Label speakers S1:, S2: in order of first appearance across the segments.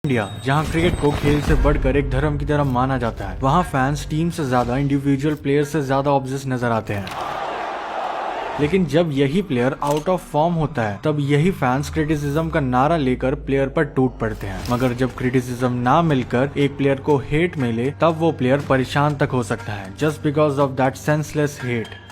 S1: India, जहां cricket को खेल से बढ़कर एक धर्म की तरह माना जाता है, वहां फैंस टीम से ज्यादा इंडिविजुअल प्लेयर से ज्यादा ऑब्सेस नजर आते हैं। लेकिन जब यही प्लेयर आउट ऑफ फॉर्म होता है, तब यही फैंस क्रिटिसिज्म का नारा लेकर प्लेयर पर टूट पड़ते हैं। मगर जब क्रिटिसिज्म ना मिलकर एक प्लेयर को हेट मिले, तब वो प्लेयर परेशान तक हो सकता है, just because of that senseless hate.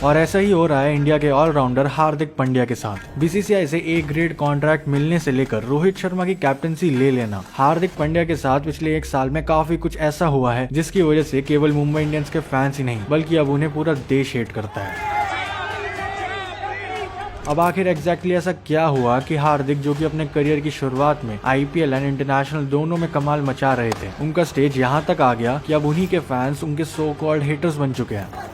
S1: और ऐसा ही हो रहा है इंडिया के ऑलराउंडर हार्दिक पांड्या के साथ। बीसीसीआई से एक ग्रेड कॉन्ट्रैक्ट मिलने से लेकर रोहित शर्मा की कैप्टनसी ले लेना, हार्दिक पांड्या के साथ पिछले एक साल में काफी कुछ ऐसा हुआ है जिसकी वजह से केवल मुंबई इंडियंस के फैंस ही नहीं, बल्कि अब उन्हें पूरा देश हेट करता है। अब आखिर एग्जैक्टली ऐसा क्या हुआ कि हार्दिक, जो कि अपने करियर की शुरुआत में आईपीएल एंड इंटरनेशनल दोनों में कमाल मचा रहे थे, उनका स्टेज यहाँ तक आ गया कि अब उन्हीं के फैंस उनके सो कॉल्ड हेटर्स बन चुके हैं।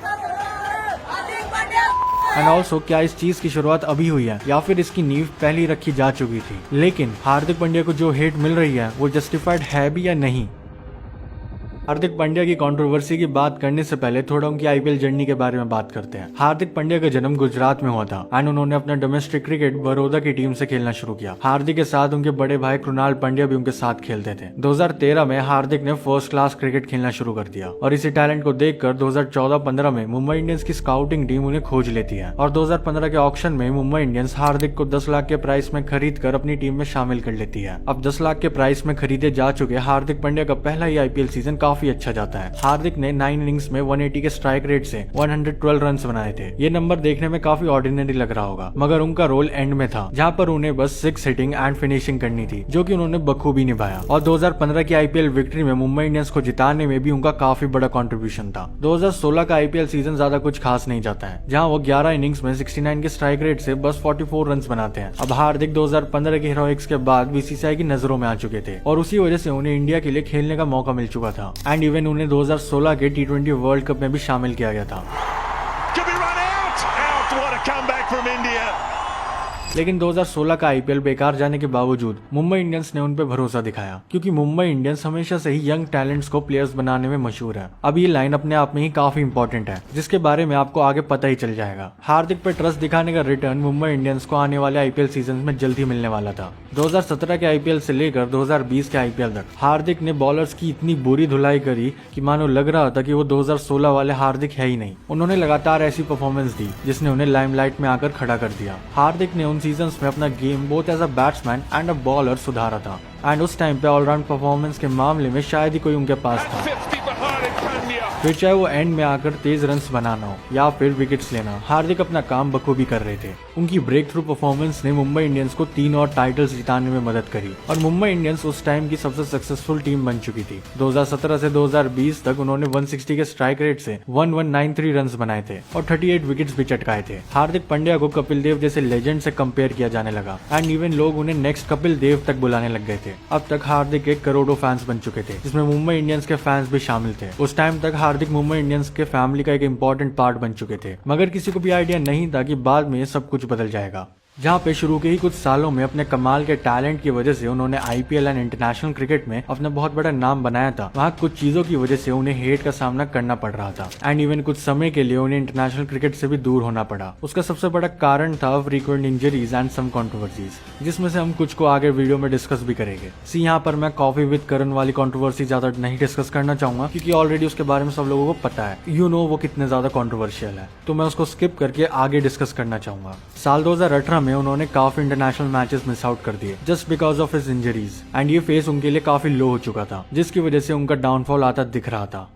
S1: एंड ऑल्सो, क्या इस चीज की शुरुआत अभी हुई है या फिर इसकी नींव पहले ही रखी जा चुकी थी? लेकिन हार्दिक पांड्या को जो हेट मिल रही है वो जस्टिफाइड है भी या नहीं? हार्दिक पांड्या की कंट्रोवर्सी की बात करने से पहले थोड़ा उनकी आईपीएल जर्नी के बारे में बात करते हैं। हार्दिक पांड्या का जन्म गुजरात में हुआ था एंड उन्होंने अपना डोमेस्टिक क्रिकेट बड़ौदा की टीम से खेलना शुरू किया। हार्दिक के साथ उनके बड़े भाई कृणाल पांड्या भी उनके साथ खेलते थे। 2013 में हार्दिक ने फर्स्ट क्लास क्रिकेट खेलना शुरू कर दिया और इसी टैलेंट को देखकर 2014-15 में मुंबई इंडियंस की स्काउटिंग टीम उन्हें खोज लेती है और 2015 के ऑक्शन में मुंबई इंडियंस हार्दिक को 10 लाख के प्राइस में खरीद कर अपनी टीम में शामिल कर लेती है। अब 10 लाख के प्राइस में खरीदे जा चुके हार्दिक पांड्या का पहला ही आईपीएल सीजन काफी अच्छा जाता है। हार्दिक ने 9 इनिंग्स में 180 के स्ट्राइक रेट से 112 रन बनाए थे। ये नंबर देखने में काफी ऑर्डिनरी लग रहा होगा, मगर उनका रोल एंड में था, जहां पर उन्हें बस 6 हिटिंग एंड फिनिशिंग करनी थी, जो कि उन्होंने बखूबी निभाया। और 2015 की आईपीएल विक्ट्री में मुंबई इंडियंस को जिताने में भी उनका काफी बड़ा कंट्रीब्यूशन था। 2016 का आईपीएल सीजन ज्यादा कुछ खास नहीं जाता है, जहां वो 11 इनिंग्स में 69 के स्ट्राइक रेट से बस 44 रन बनाते हैं। अब हार्दिक 2015 के हीरोइक्स के बाद बीसीसीआई की नजरों में आ चुके थे और उसी वजह से उन्हें इंडिया के लिए खेलने का मौका मिल चुका था एंड इवन उन्हें 2016 के T20 वर्ल्ड कप में भी शामिल किया गया था। लेकिन 2016 का आईपीएल बेकार जाने के बावजूद मुंबई इंडियंस ने उन पे भरोसा दिखाया, क्योंकि मुंबई इंडियंस हमेशा से ही यंग टैलेंट्स को प्लेयर्स बनाने में मशहूर है। अब ये लाइन अपने आप में ही काफी इंपॉर्टेंट है, जिसके बारे में आपको आगे पता ही चल जाएगा। हार्दिक पे ट्रस्ट दिखाने का रिटर्न मुंबई इंडियंस को आने वाले आईपीएल सीजन में जल्द ही मिलने वाला था। 2017 के आईपीएल से लेकर 2020 के आईपीएल तक हार्दिक ने बॉलर्स की इतनी बुरी धुलाई करी कि मानो लग रहा था कि वो 2016 वाले हार्दिक है ही नहीं। उन्होंने लगातार ऐसी परफॉर्मेंस दी जिसने उन्हें लाइमलाइट में आकर खड़ा कर दिया। हार्दिक ने उन सीजन्स में अपना game both as a batsman and a bowler सुधारा था एंड उस टाइम पे ऑलराउंड परफॉर्मेंस के मामले में शायद ही कोई उनके पास था। फिर चाहे वो एंड में आकर तेज रन्स बनाना हो या फिर विकेट्स लेना, हार्दिक अपना काम बखूबी कर रहे थे। उनकी ब्रेक थ्रू परफॉर्मेंस ने मुंबई इंडियंस को 3 और टाइटल्स जिताने में मदद करी और मुंबई इंडियंस उस टाइम की सबसे सक्सेसफुल टीम बन चुकी थी। 2017 से 2020 तक उन्होंने 160 के स्ट्राइक रेट से 1193 रन्स बनाए थे और 38 विकेट्स भी चटकाए थे। हार्दिक पांड्या को कपिल देव जैसे लेजेंड से कंपेयर किया जाने लगा एंड इवन लोग उन्हें नेक्स्ट कपिल देव तक बुलाने लग गए थे। अब तक हार्दिक के करोड़ों फैंस बन चुके थे, जिसमें मुंबई इंडियंस के फैंस भी शामिल थे। उस टाइम तक हार्दिक मुंबई इंडियंस के फैमिली का एक इंपॉर्टेंट पार्ट बन चुके थे, मगर किसी को भी आइडिया नहीं था कि बाद में सब कुछ बदल जाएगा। जहाँ पे शुरू के ही कुछ सालों में अपने कमाल के टैलेंट की वजह से उन्होंने आईपीएल एंड इंटरनेशनल क्रिकेट में अपना बहुत बड़ा नाम बनाया था, वहाँ कुछ चीजों की वजह से उन्हें हेट का सामना करना पड़ रहा था एंड इवन कुछ समय के लिए उन्हें इंटरनेशनल क्रिकेट से भी दूर होना पड़ा। उसका सबसे बड़ा कारण था frequent injuries and some controversies, जिसमें से हम कुछ को आगे वीडियो में डिस्कस भी करेंगे। यहाँ पर मैं कॉफी विद करण वाली कंट्रोवर्सी ज्यादा नहीं डिस्कस करना चाहूंगा, क्योंकि ऑलरेडी उसके बारे में सब लोगों को पता है, वो कितने ज्यादा कॉन्ट्रोवर्शियल है, तो मैं उसको स्किप करके आगे डिस्कस करना चाहूंगा। साल 2018 में उन्होंने काफी इंटरनेशनल मैचेस मिस आउट कर दिए just because of his injuries and ये फेस उनके लिए काफी लो हो चुका था, जिसकी वजह से उनका डाउनफॉल आता दिख रहा था।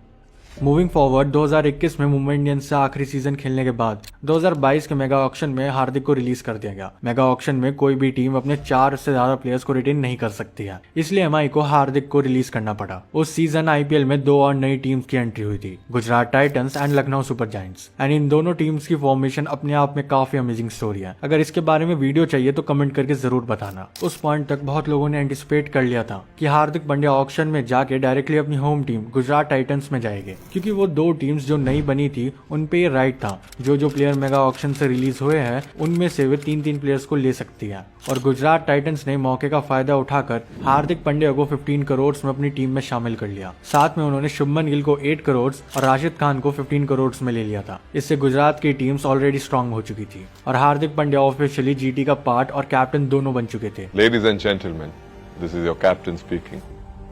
S1: मूविंग फॉरवर्ड 2021 में मुंबई इंडियंस से आखिरी सीजन खेलने के बाद 2022 के मेगा ऑक्शन में हार्दिक को रिलीज कर दिया गया। मेगा ऑक्शन में कोई भी टीम अपने 4 से ज्यादा प्लेयर्स को रिटेन नहीं कर सकती है, इसलिए एमआई को हार्दिक को रिलीज करना पड़ा। उस सीजन आईपीएल में 2 और नई टीम्स की एंट्री हुई थी, Gujarat Titans and Lucknow super giants, and in दोनों टीम्स की फॉर्मेशन अपने आप में काफी अमेजिंग स्टोरी है। अगर इसके बारे में वीडियो चाहिए तो कमेंट करके जरूर बताना। उस पॉइंट तक बहुत लोगों ने एंटिसिपेट कर लिया था कि हार्दिक पांड्या ऑक्शन में जाके डायरेक्टली अपनी होम टीम गुजरात टाइटंस में जाएंगे, क्योंकि वो 2 टीम्स जो नई बनी थी उन पे ये राइट था, जो प्लेयर मेगा ऑक्शन से रिलीज हुए हैं उनमें से वे 3 प्लेयर्स को ले सकती है। और गुजरात टाइटंस ने मौके का फायदा उठाकर हार्दिक पांड्या को 15 करोड़ में अपनी टीम में शामिल कर लिया। साथ में उन्होंने शुभमन गिल को 8 करोड़ और राशिद खान को 15 करोड़ में ले लिया था। इससे गुजरात की टीम्स ऑलरेडी स्ट्रांग हो चुकी थी और हार्दिक पांड्या ऑफिशियली जीटी का पार्ट और कैप्टन दोनों बन चुके थे।
S2: Ladies and gentlemen, This is your captain speaking.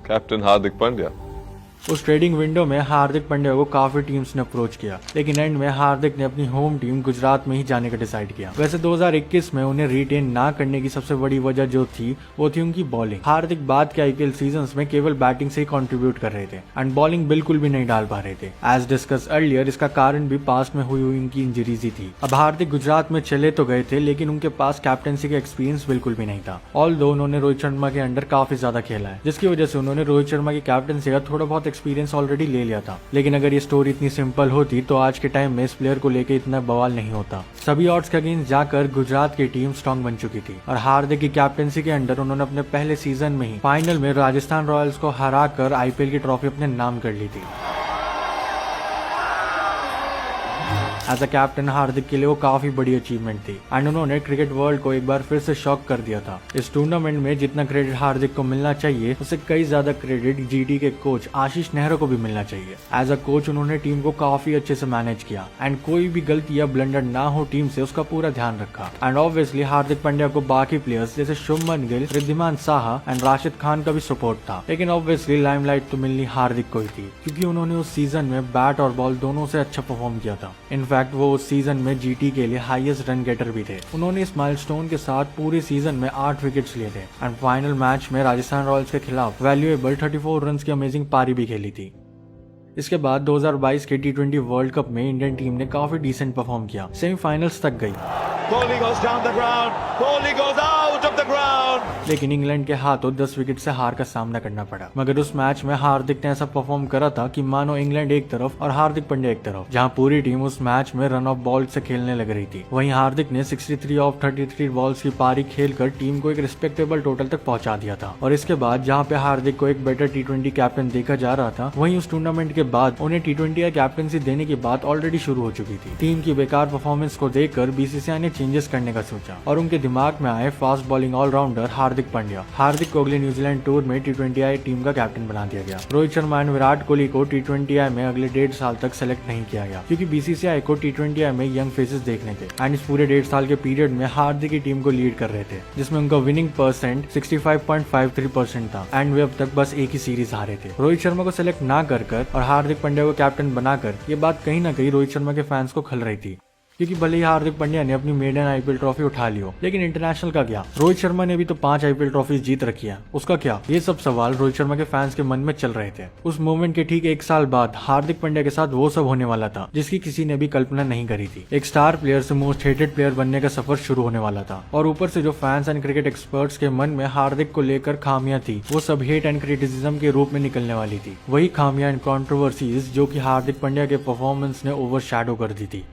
S2: Captain Hardik Pandya.
S1: उस ट्रेडिंग विंडो में हार्दिक पांड्या को काफी टीम्स ने अप्रोच किया, लेकिन एंड में हार्दिक ने अपनी होम टीम गुजरात में ही जाने का डिसाइड किया। वैसे 2021 में उन्हें रिटेन ना करने की सबसे बड़ी वजह जो थी वो थी उनकी बॉलिंग। हार्दिक बाद के आईपीएल सीजंस में केवल बैटिंग से ही कंट्रीब्यूट कर रहे थे एंड बॉलिंग बिल्कुल भी नहीं डाल पा रहे थे। एज डिस्कस अर्लियर, इसका कारण भी पास्ट में हुई उनकी इंजरीज ही थी। अब हार्दिक गुजरात में चले तो गए थे, लेकिन उनके पास कैप्टनसी का एक्सपीरियंस बिल्कुल भी नहीं था। ऑल्दो उन्होंने रोहित शर्मा के अंडर काफी ज्यादा खेला है, जिसकी वजह से उन्होंने रोहित शर्मा की कैप्टनसी का थोड़ा बहुत एक्सपीरियंस ऑलरेडी ले लिया था। लेकिन अगर ये स्टोरी इतनी सिंपल होती तो आज के टाइम में इस प्लेयर को लेके इतना बवाल नहीं होता। सभी ऑड्स के अगेंस्ट जाकर गुजरात की टीम स्ट्रॉन्ग बन चुकी थी और हार्दिक की कैप्टनसी के अंडर उन्होंने अपने पहले सीजन में ही फाइनल में राजस्थान रॉयल्स को हराकर आईपीएल की ट्रॉफी अपने नाम कर ली थी। एज अ कैप्टन हार्दिक के लिए वो काफी बड़ी अचीवमेंट थी एंड उन्होंने क्रिकेट वर्ल्ड को एक बार फिर से शॉक कर दिया था। इस टूर्नामेंट में जितना क्रेडिट हार्दिक को मिलना चाहिए उससे कई ज्यादा क्रेडिट जीटी के कोच आशीष नेहरू को भी मिलना चाहिए। एज अ कोच उन्होंने टीम को काफी अच्छे से मैनेज किया एंड कोई भी गलती या ब्लंडर ना हो टीम से उसका पूरा ध्यान रखा। एंड ऑब्वियसली हार्दिक पांड्या को बाकी प्लेयर्स जैसे शुभमन गिल, रिद्धिमान साहा एंड राशिद खान का भी सपोर्ट था, लेकिन ऑब्वियसली लाइमलाइट तो मिलनी हार्दिक को ही थी, क्योंकि उन्होंने उस सीजन में बैट और बॉल दोनों से अच्छा परफॉर्म किया था। इनफैक्ट वो उस सीजन में जीटी के लिए हाईएस्ट रन गेटर भी थे। उन्होंने इस माइलस्टोन के साथ पूरे सीजन में 8 विकेट्स लिए थे एंड फाइनल मैच में राजस्थान रॉयल्स के खिलाफ वैल्यूएबल 34 रन्स की अमेजिंग पारी भी खेली थी। इसके बाद 2022 के टी20 वर्ल्ड कप में इंडियन टीम ने काफी डिसेंट परफॉर्म किया, सेमीफाइनल्स तक गई। लेकिन इंग्लैंड के हाथों 10 विकेट से हार का सामना करना पड़ा। मगर उस मैच में हार्दिक ने ऐसा परफॉर्म करा था कि मानो इंग्लैंड एक तरफ और हार्दिक पांड्या एक तरफ, जहां पूरी टीम उस मैच में रन ऑफ बॉल से खेलने लग रही थी। वहीं हार्दिक ने 63 ऑफ 33 बॉल्स की पारी खेलकर टीम को एक रिस्पेक्टेबल टोटल तक पहुंचा दिया था। और इसके बाद जहां पे हार्दिक को एक बेटर टी20 कैप्टन देखा जा रहा था, वहीं उस टूर्नामेंट के बाद उन्हें टी20 या कैप्टनसी देने की बात ऑलरेडी शुरू हो चुकी थी। टीम की बेकार परफॉर्मेंस को देखकर बीसीसीआई ने चेंजेस करने का सोचा और उनके दिमाग में आए fast bowling allrounder Hardik Pandya. हार्दिक को अगले न्यूजीलैंड टूर में टी20 टीम का कैप्टन बना दिया गया। रोहित शर्मा एंड विराट कोहली को टी20 में अगले 1.5 साल तक सेलेक्ट नहीं किया गया, क्योंकि बीसीसीआई को टी20 में यंग फेसेस देखने थे एंड इस पूरे 1.5 साल के पीरियड में हार्दिक की टीम को लीड कर रहे थे, जिसमें उनका विनिंग परसेंट 65.53% था एंड वे अब तक बस एक ही सीरीज हारे थे। रोहित शर्मा को सिलेक्ट ना कर और हार्दिक पांड्या को कैप्टन बनाकर ये बात कहीं ना कहीं रोहित शर्मा के फैंस को खल रही थी, क्योंकि भले ही हार्दिक पांड्या ने अपनी मेडन आईपीएल ट्रॉफी उठा ली हो, लेकिन इंटरनेशनल का क्या? रोहित शर्मा ने भी तो 5 आईपीएल ट्रॉफीज जीत रखी है, उसका क्या? ये सब सवाल रोहित शर्मा के फैंस के मन में चल रहे थे। उस मोमेंट के ठीक 1 साल बाद हार्दिक पांड्या के साथ वो सब होने वाला था जिसकी किसी ने भी कल्पना नहीं करी थी। एक स्टार प्लेयर से मोस्ट हेटेड प्लेयर बनने का सफर शुरू होने वाला था और ऊपर से जो फैंस एंड क्रिकेट एक्सपर्ट्स के मन में हार्दिक को लेकर खामियां थी, वो सब हेट एंड क्रिटिसिज्म के रूप में निकलने वाली थी। वही खामियां एंड कॉन्ट्रोवर्सीज जो कि हार्दिक पांड्या के परफॉर्मेंस ने ओवरशैडो कर दी थी।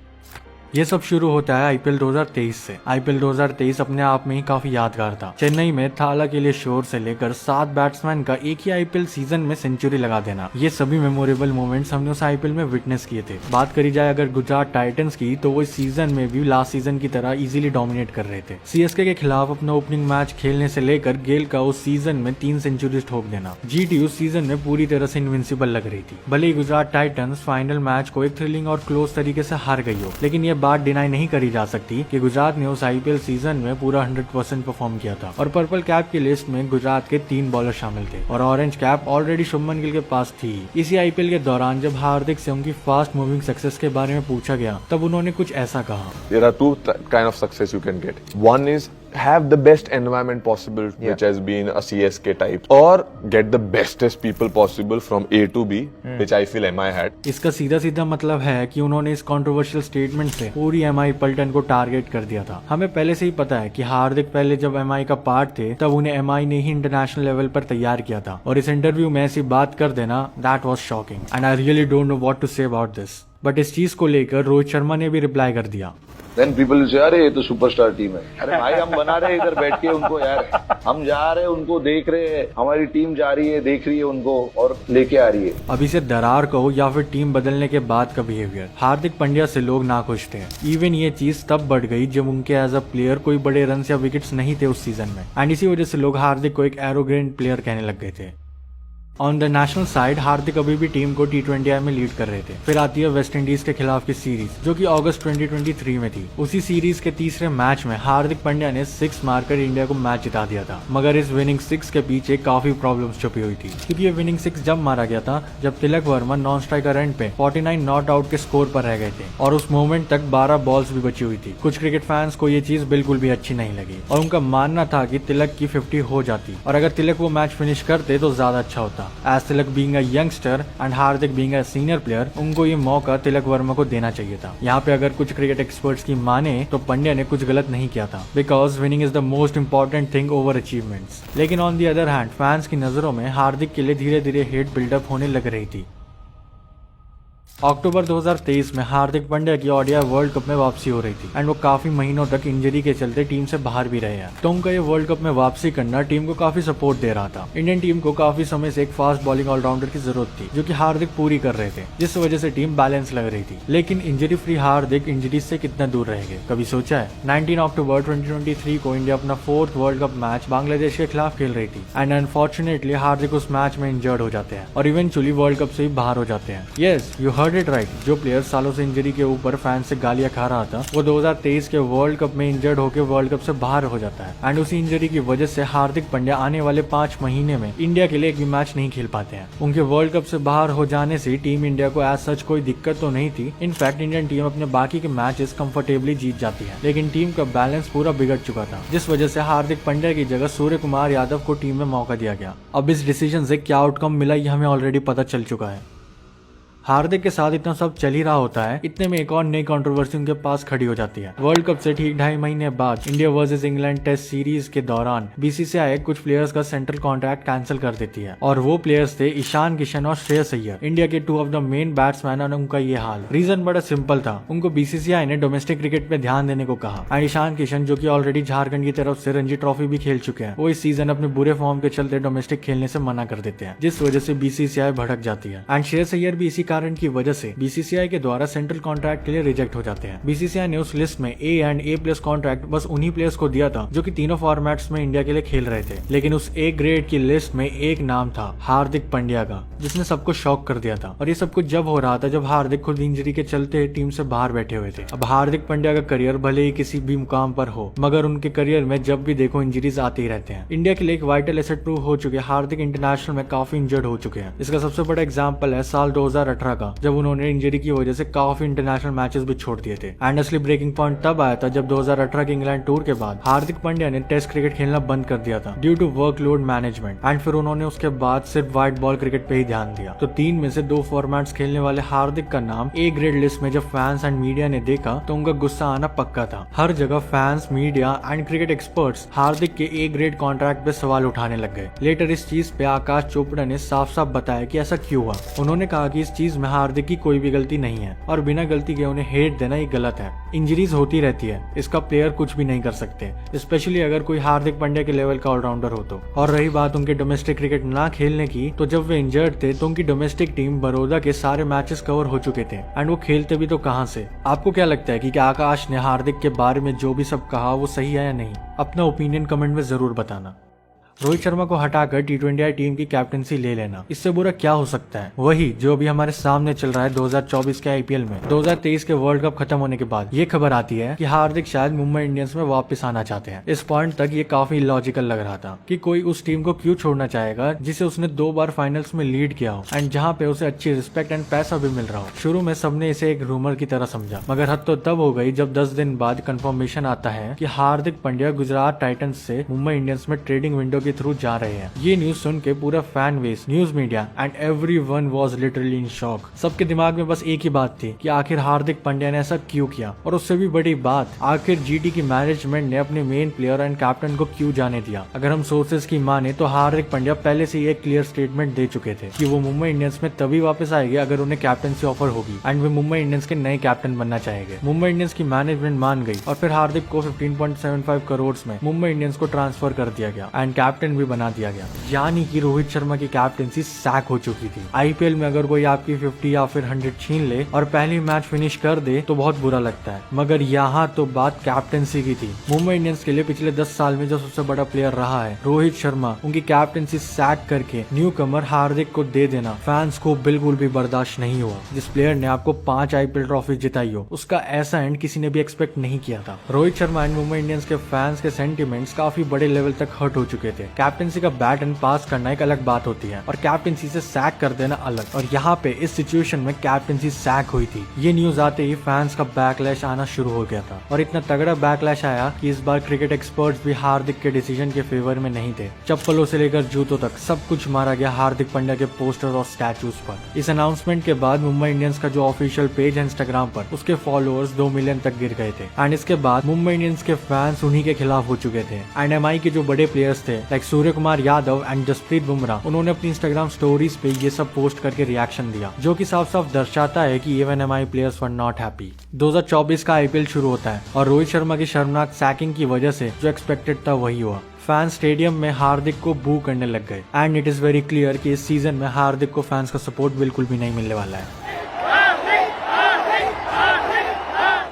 S1: ये सब शुरू होता है आईपीएल 2023 से। आईपीएल 2023 अपने आप में ही काफी यादगार था। चेन्नई में थाला के लिए शोर से लेकर 7 बैट्समैन का एक ही आईपीएल सीजन में सेंचुरी लगा देना, ये सभी मेमोरेबल मोमेंट्स हमने उस आईपीएल में विटनेस किए थे। बात करी जाए अगर गुजरात टाइटंस की, तो वो इस सीजन में भी लास्ट सीजन की तरह इजीली डोमिनेट कर रहे थे। सीएसके के खिलाफ अपना ओपनिंग मैच खेलने से लेकर गेल का उस सीजन में 3 सेंचुरीज ठोक देना, जीटी उस सीजन में पूरी तरह से इनविंसिबल लग रही थी। भले ही गुजरात टाइटंस फाइनल मैच को एक थ्रिलिंग और क्लोज तरीके से हार गई हो, लेकिन ये बात डिनाई नहीं करी जा सकती कि गुजरात ने उस आईपीएल सीजन में पूरा 100% परफॉर्म किया था। और पर्पल कैप की लिस्ट में गुजरात के 3 बॉलर शामिल थे और orange cap already Shubman Gill के पास थी। इसी आईपीएल के दौरान जब हार्दिक से उनकी फास्ट मूविंग सक्सेस के बारे में पूछा गया, तब उन्होंने कुछ ऐसा कहा।
S2: There are 2 kind of success you can get. One is have the best environment possible, which has been a CSK type, or get the bestest people possible from A to B, which I feel MI had.
S1: इसका सीधा सीधा मतलब है कि उन्होंने इस controversial statement से पूरी MI पलटन को टारगेट कर दिया था। हमें पहले से ही पता है कि हार्दिक पहले जब MI का पार्ट थे, तब उन्हें MI ने ही इंटरनेशनल लेवल पर तैयार किया था और इस इंटरव्यू में ऐसी बात कर देना, that was shocking and I really don't know what to say about this. But इस चीज को लेकर रोहित शर्मा ने भी रिप्लाई कर दिया।
S3: Then people will say, अरे ये तो सुपरस्टार टीम है। अरे भाई हम बना रहे इधर बैठ के उनको यार, हम जा रहे उनको देख रहे हैं, हमारी टीम जा रही है, देख रही है उनको और लेके आ रही है।
S1: अब इसे दरार कहो या फिर टीम बदलने के बाद का बिहेवियर, हार्दिक पांड्या से लोग नाखुश थे। इवन ये चीज तब बढ़ गई जब उनके एज अ प्लेयर कोई बड़े रन या विकेट्स नहीं थे उस सीजन में एंड इसी वजह से लोग हार्दिक को एक एरोगेंट प्लेयर कहने लग गए थे। ऑन द नेशनल साइड हार्दिक अभी भी टीम को T20I में लीड कर रहे थे। फिर आती है वेस्ट इंडीज के खिलाफ की सीरीज जो कि अगस्त 2023 में थी। उसी सीरीज के तीसरे मैच में हार्दिक पांड्या ने 6 मारकर इंडिया को मैच जिता दिया था। मगर इस विनिंग 6 के पीछे काफी प्रॉब्लम्स छुपी हुई थी, क्योंकि ये विनिंग 6 जब मारा गया था जब Tilak Varma non striker end पे 49 नॉट आउट के स्कोर पर रह गए थे और उस मोमेंट तक 12 बॉल्स भी बची हुई थी। कुछ क्रिकेट फैंस को ये चीज बिल्कुल भी अच्छी नहीं लगी और उनका मानना था कि तिलक की 50 हो जाती और अगर तिलक वो मैच फिनिश करते तो ज्यादा अच्छा होता। As Tilak being a youngster and Hardik being a senior player, उनको ये मौका तिलक वर्मा को देना चाहिए था। यहाँ पे अगर कुछ क्रिकेट एक्सपर्ट्स की माने तो पंड्या ने कुछ गलत नहीं किया था, because winning is the most important thing over achievements. लेकिन on the other hand fans की नजरों में हार्दिक के लिए धीरे धीरे हेट बिल्डअप होने लग रही थी। अक्टूबर 2023 में हार्दिक पांड्या की ओडीआई वर्ल्ड कप में वापसी हो रही थी एंड वो काफी महीनों तक इंजरी के चलते टीम से बाहर भी रहे हैं। तो उनका ये वर्ल्ड कप में वापसी करना टीम को काफी सपोर्ट दे रहा था। इंडियन टीम को काफी समय से एक फास्ट बॉलिंग ऑलराउंडर की जरूरत थी जो कि हार्दिक पूरी कर रहे थे, जिस वजह से टीम बैलेंस लग रही थी। लेकिन इंजरी फ्री हार्दिक इंजरी से कितना दूर रहेंगे, कभी सोचा है? 19 अक्टूबर 2023 को इंडिया अपना 4th world cup match Bangladesh के खिलाफ खेल रही थी एंड अनफॉर्चुनेटली हार्दिक उस मैच में इंजर्ड हो जाते हैं और इवेंचुअली वर्ल्ड कप से ही बाहर हो जाते हैं। Yes, you heard it right. जो प्लेयर सालों से इंजरी के ऊपर फैन से गालियां खा रहा था वो 2023 के वर्ल्ड कप में इंजर्ड होकर वर्ल्ड कप से बाहर हो जाता है एंड उसी इंजरी की वजह से हार्दिक पांड्या आने वाले 5 महीने में इंडिया के लिए एक भी मैच नहीं खेल पाते हैं। उनके वर्ल्ड कप से बाहर हो जाने से टीम इंडिया को एज सच कोई दिक्कत तो नहीं थी। इनफैक्ट इंडियन टीम अपने बाकी के मैचेस कंफर्टेबली जीत जाती है, लेकिन टीम का बैलेंस पूरा बिगड़ चुका था, जिस वजह से हार्दिक पांड्या की जगह सूर्य कुमार यादव को टीम में मौका दिया गया। अब इस डिसीजन से क्या आउटकम मिला ये हमें ऑलरेडी पता चल चुका है। हार्दिक के साथ इतना सब चल ही रहा होता है, इतने में एक और नई कंट्रोवर्सी उनके पास खड़ी हो जाती है। वर्ल्ड कप से ठीक 2.5 महीने बाद India versus England test series के दौरान बीसीसीआई कुछ प्लेयर्स का सेंट्रल कॉन्ट्रैक्ट कैंसिल कर देती है और वो प्लेयर्स थे ईशान किशन और श्रेयस अय्यर, इंडिया के 2 ऑफ द मेन बैट्समैन। और उनका ये हाल रीजन बड़ा सिंपल था, उनको बीसीसीआई ने डोमेस्टिक क्रिकेट पे ध्यान देने को कहा एंड ईशान किशन जो की ऑलरेडी झारखंड की तरफ से रणजी ट्रॉफी भी खेल चुके हैं, वो इस सीजन अपने बुरे फॉर्म के चलते डोमेस्टिक खेलने से मना कर देते हैं, जिस वजह से बीसीसीआई भड़क जाती है एंड श्रेयस अय्यर भी इसी कारण की वजह से बीसीसीआई के द्वारा सेंट्रल कॉन्ट्रैक्ट के लिए रिजेक्ट हो जाते हैं। बीसीसीआई ने उस लिस्ट में ए एंड A+ कॉन्ट्रैक्ट बस उन्हीं प्लेयर्स को दिया था जो कि तीनों फॉर्मेट्स में इंडिया के लिए खेल रहे थे, लेकिन उस A ग्रेड की लिस्ट में एक नाम था हार्दिक पांड्या का, जिसने सबको शॉक कर दिया था। और ये सब कुछ जब हो रहा था जब हार्दिक खुद इंजरी के चलते टीम से बाहर बैठे हुए थे। अब हार्दिक पांड्या का करियर भले ही किसी भी मुकाम पर हो, मगर उनके करियर में जब भी देखो इंजरीज आते ही रहते हैं। इंडिया के लिए एक वाइटल एसेट प्रूव हो चुके हार्दिक इंटरनेशनल में काफी इंजर्ड हो चुके हैं। इसका सबसे बड़ा एग्जाम्पल है साल 2018 का, जब उन्होंने इंजरी की वजह से काफी इंटरनेशनल मैचेस भी छोड़ दिए थे। एंड असली ब्रेकिंग पॉइंट तब आया था जब 2018 के इंग्लैंड टूर के बाद हार्दिक पांड्या ने टेस्ट क्रिकेट खेलना बंद कर दिया था due to workload management and फिर उन्होंने उसके बाद सिर्फ व्हाइट बॉल क्रिकेट पे ही ध्यान दिया। तो 3 में से 2 फॉर्मेट्स खेलने वाले हार्दिक का नाम A ग्रेड लिस्ट में जब फैंस एंड मीडिया ने देखा तो उनका गुस्सा आना पक्का था। हर जगह fans, media and cricket experts Hardik के A ग्रेड कॉन्ट्रैक्ट पे सवाल उठाने लग गए। लेटर इस चीज पे आकाश चोपड़ा ने साफ साफ बताया कि ऐसा क्यों हुआ। उन्होंने कहा कि इस चीज में हार्दिक की कोई भी गलती नहीं है और बिना गलती के उन्हें हेट देना ही गलत है। इंजरीज होती रहती है, इसका प्लेयर कुछ भी नहीं कर सकते, स्पेशली अगर कोई हार्दिक पांड्या के लेवल का ऑलराउंडर हो तो। और रही बात उनके डोमेस्टिक क्रिकेट ना खेलने की, तो जब वे इंजर्ड थे तो उनकी डोमेस्टिक टीम बड़ौदा के सारे मैचेस कवर हो चुके थे एंड वो खेलते भी तो कहां से। आपको क्या लगता है कि क्या आकाश ने हार्दिक के बारे में जो भी सब कहा वो सही है या नहीं? अपना ओपिनियन कमेंट में जरूर बताना। रोहित शर्मा को हटाकर T20I टीम की कैप्टनसी ले लेना, इससे बुरा क्या हो सकता है? वही जो अभी हमारे सामने चल रहा है 2024 के IPL में। 2023 के वर्ल्ड कप खत्म होने के बाद ये खबर आती है कि हार्दिक शायद मुंबई इंडियंस में वापस आना चाहते हैं। इस पॉइंट तक ये काफी लॉजिकल लग रहा था कि कोई उस टीम को क्यों छोड़ना चाहेगा जिसे उसने 2 बार फाइनल्स में लीड किया हो एंड जहाँ पे उसे अच्छी रिस्पेक्ट एंड पैसा भी मिल रहा हो। शुरू में सबने इसे एक रूमर की तरह समझा, मगर हद तो तब हो गई जब 10 दिन बाद कंफर्मेशन आता है कि हार्दिक पांड्या गुजरात टाइटंस से मुंबई इंडियंस में ट्रेडिंग विंडो के थ्रू जा रहे हैं। ये न्यूज सुन के पूरा fan base, news media and everyone was literally in shock. सबके दिमाग में बस एक ही बात थी कि आखिर हार्दिक पांड्या ने ऐसा क्यों किया, और उससे भी बड़ी बात, आखिर जीटी की मैनेजमेंट ने अपने मेन प्लेयर एंड कैप्टन को क्यों जाने दिया। अगर हम सोर्सेज की माने तो हार्दिक पांड्या पहले से ही एक क्लियर स्टेटमेंट दे चुके थे कि वो मुंबई इंडियंस में तभी वापस आएंगे अगर उन्हें कैप्टनसी ऑफर होगी एंड वे मुंबई इंडियंस के नए कैप्टन बनना चाहेंगे। मुंबई इंडियंस की मैनेजमेंट मान गई और फिर हार्दिक को 15.75 करोड़ में मुंबई इंडियंस को ट्रांसफर कर दिया गया एंड कैप्टन कैप्टन भी बना दिया गया, यानी कि रोहित शर्मा की कैप्टनसी सैक हो चुकी थी। आईपीएल में अगर कोई आपकी 50 या फिर 100 छीन ले और पहली मैच फिनिश कर दे तो बहुत बुरा लगता है, मगर यहाँ तो बात कैप्टनसी की थी। मुंबई इंडियंस के लिए पिछले 10 साल में जो सबसे बड़ा प्लेयर रहा है रोहित शर्मा, उनकी कैप्टनसी सैक करके न्यू कमर हार्दिक को दे देना फैंस को बिल्कुल भी बर्दाश्त नहीं हुआ। जिस प्लेयर ने आपको 5 आईपीएल ट्रॉफी जिताई हो, उसका ऐसा एंड किसी ने भी एक्सपेक्ट नहीं किया था। रोहित शर्मा एंड मुंबई इंडियंस के फैंस के सेंटिमेंट्स काफी बड़े लेवल तक हर्ट हो चुके थे। कैप्टनसी का बैट एंड पास करना एक अलग बात होती है और कैप्टनसी से सैक कर देना अलग, और यहाँ पे इस सिचुएशन में कैप्टनसी सैक हुई थी। ये न्यूज आते ही फैंस का बैकलैश आना शुरू हो गया था और इतना तगड़ा बैकलैश आया कि इस बार क्रिकेट एक्सपर्ट्स भी हार्दिक के डिसीजन के फेवर में नहीं थे। चप्पलों से लेकर जूतों तक सब कुछ मारा गया हार्दिक पांड्या के पोस्टर और स्टैचूज पर। इस अनाउंसमेंट के बाद मुंबई इंडियंस का जो ऑफिशियल पेज है इंस्टाग्राम पर, उसके फॉलोअर्स 2 मिलियन तक गिर गए थे। एंड इसके बाद मुंबई इंडियंस के फैंस उन्हीं के खिलाफ हो चुके थे। एंड एमआई के जो बड़े प्लेयर्स थे लाइक सूर्य कुमार यादव एंड जसप्रीत बुमराह, उन्होंने अपनी इंस्टाग्राम स्टोरीज पे ये सब पोस्ट करके रिएक्शन दिया, जो कि साफ साफ दर्शाता है कि even MI players were not happy. 2024 का आईपीएल शुरू होता है और रोहित शर्मा की शर्मनाक सैकिंग की वजह से जो एक्सपेक्टेड था वही हुआ। फैंस स्टेडियम में हार्दिक को बू करने लग गए and it is very clear कि इस सीजन में हार्दिक को फैंस का सपोर्ट बिल्कुल भी नहीं मिलने वाला है।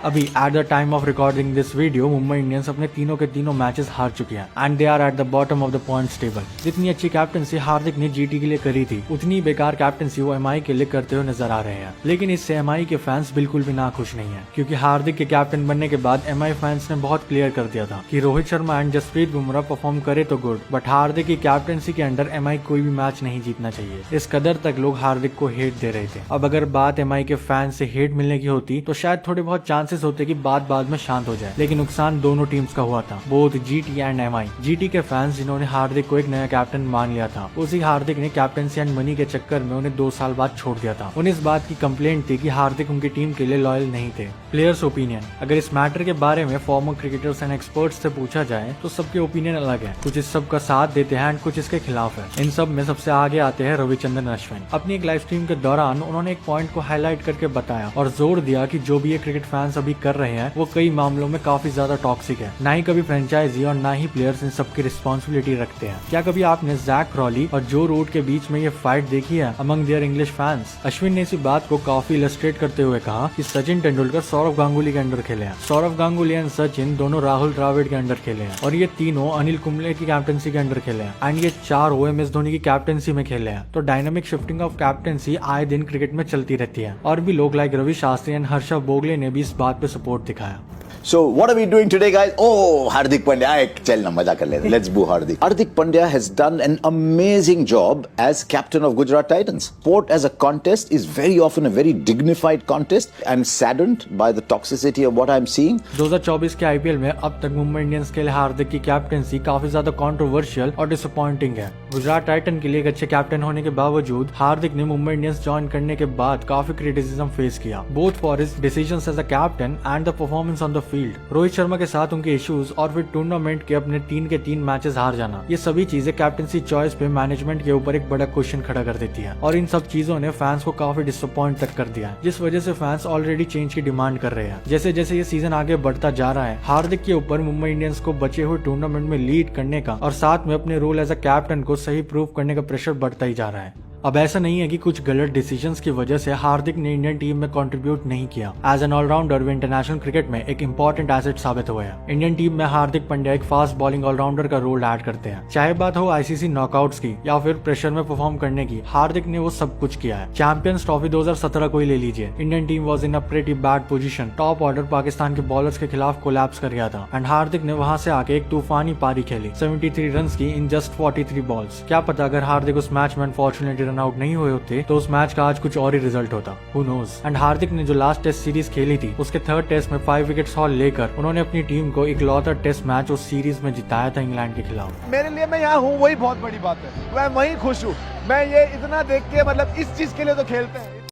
S1: अभी at the time of recording this video Mumbai Indians अपने तीनों के तीनों मैचेस हार चुके हैं and they are at the bottom of the points table. जितनी अच्छी कैप्टनसी हार्दिक ने जीटी के लिए करी थी, उतनी बेकार कैप्टनसी वो एमआई के लिए करते हुए नजर आ रहे हैं। लेकिन इससे एमआई के फैंस बिल्कुल भी ना खुश नहीं है, क्योंकि हार्दिक के कैप्टन बनने के बाद एमआई फैंस ने बहुत क्लियर कर दिया था कि रोहित शर्मा एंड जसप्रीत बुमराह परफॉर्म करे तो गुड, बट हार्दिक की कैप्टनसी के अंडर एमआई कोई भी मैच नहीं जीतना चाहिए। इस कदर तक लोग हार्दिक को हेट दे रहे थे। अब अगर बात एमआई के फैंस से हेट मिलने की होती तो शायद थोड़े बहुत चांसेस होते कि बात बाद में शांत हो जाए, लेकिन नुकसान दोनों टीम्स का हुआ था, both GT and MI. GT के फैंस जिन्होंने हार्दिक को एक नया कैप्टन मान लिया था, उसी हार्दिक ने कैप्टनसी एंड मनी के चक्कर में उन्हें 2 साल बाद छोड़ दिया था। उन्हें इस बात की कंप्लेंट थी कि हार्दिक उनकी टीम के लिए लॉयल नहीं थे। प्लेयर्स ओपिनियन, अगर इस मैटर के बारे में फॉर्मर क्रिकेटर्स एंड एक्सपर्ट्स से पूछा जाए तो सबके ओपिनियन अलग है। कुछ इस सब का साथ देते हैं एंड कुछ इसके खिलाफ है। इन सब में सबसे आगे आते हैं रविचंद्रन अश्विन। अपनी एक लाइव स्ट्रीम के दौरान उन्होंने एक पॉइंट को हाईलाइट करके बताया और जोर दिया कि जो भी ये क्रिकेट फैंस अभी कर रहे हैं वो कई मामलों में काफी ज्यादा टॉक्सिक है। ना ही कभी फ्रेंचाइजी और ना ही प्लेयर्स इन सब की रिस्पॉन्सिबिलिटी रखते हैं। क्या कभी आपने जैक क्रॉली और जो रूट के बीच में ये फाइट देखी है among their English fans? Ashwin ने इसी बात को काफी इलस्ट्रेट करते हुए कहा कि सचिन तेंदुलकर सौरव गांगुली के अंडर खेले हैं, सौरव गांगुली एंड सचिन दोनों राहुल द्रविड़ के अंडर खेले हैं, और ये तीनों अनिल कुंबले की कैप्टनसी के अंडर खेले हैं, एंड ये 4 एमएस धोनी की कैप्टनसी में खेले हैं। तो डायनामिक शिफ्टिंग ऑफ कैप्टनसी आए दिन क्रिकेट में चलती रहती है, और भी लोग लाइक रवि शास्त्री एंड हर्षा बोगले ने भी इस बात पे सपोर्ट दिखाया।
S4: So what are we doing today, guys? Oh, Hardik Pandya. चल ना मजा कर लेते. Let's boo Hardik. Hardik Pandya has done an amazing job as captain of Gujarat Titans. Sport as a contest is very often a very dignified contest. I'm saddened by the toxicity of what I'm seeing.
S1: 2024 के IPL में अब तक Mumbai Indians के लिए हार्दिक की captaincy काफी ज्यादा controversial और डिसअपॉइंटिंग है। गुजरात टाइटन के लिए एक अच्छे कैप्टन होने के बावजूद हार्दिक ने मुंबई इंडियंस ज्वाइन करने के बाद काफी क्रिटिसिज्म फेस किया, both for his decisions as a captain and the performance on the field. Rohit Sharma के साथ उनके इश्यूज और फिर टूर्नामेंट के अपने 3 के 3 मैचेस हार जाना, ये सभी चीजें कैप्टनसी चॉइस पे मैनेजमेंट के ऊपर एक बड़ा क्वेश्चन खड़ा कर देती है, और इन सब चीजों ने फैंस को काफी डिसअपॉइंट तक कर दिया है, जिस वजह से फैंस ऑलरेडी चेंज की डिमांड कर रहे हैं। जैसे जैसे ये सीजन आगे बढ़ता जा रहा है, हार्दिक के ऊपर मुंबई इंडियंस को बचे हुए टूर्नामेंट में लीड करने का और साथ में अपने रोल एज अ कैप्टन को सही प्रूव करने का प्रेशर बढ़ता ही जा रहा है। अब ऐसा नहीं है कि कुछ गलत डिसीजंस की वजह से हार्दिक ने इंडियन टीम में कंट्रीब्यूट नहीं किया। एज एन ऑलराउंडर वे इंटरनेशनल क्रिकेट में एक इंपॉर्टेंट एसेट साबित हुए हैं। इंडियन टीम में हार्दिक पांड्या एक फास्ट बॉलिंग ऑलराउंडर का रोल ऐड करते हैं। चाहे बात हो आईसीसी नॉकआउट्स की या फिर प्रेशर में परफॉर्म करने की, हार्दिक ने वो सब कुछ किया है। चैंपियंस ट्रॉफी 2017 को ही ले लीजिए, Indian team was in a pretty bad position. Top order Pakistan के बॉलर्स के खिलाफ कोलैप्स कर गया था एंड हार्दिक ने वहां से आके एक तूफानी पारी खेली, 73 रन की इन जस्ट 43 बॉल्स। क्या पता अगर हार्दिक उस मैच में अनफॉर्चुनेटली रन आउट नहीं हुए होते तो उस मैच का आज कुछ और ही रिजल्ट होता, हु नोज। एंड हार्दिक ने जो लास्ट टेस्ट सीरीज खेली थी, उसके 3rd टेस्ट में 5 विकेट्स हॉल लेकर उन्होंने अपनी टीम को इकलौता टेस्ट मैच उस सीरीज में जिताया था इंग्लैंड के खिलाफ।
S5: मेरे लिए मैं यहाँ हूँ वही बहुत बड़ी बात है, मैं वहीं खुश हूँ। मैं ये इतना देख के मतलब इस चीज के लिए तो खेलते हैं।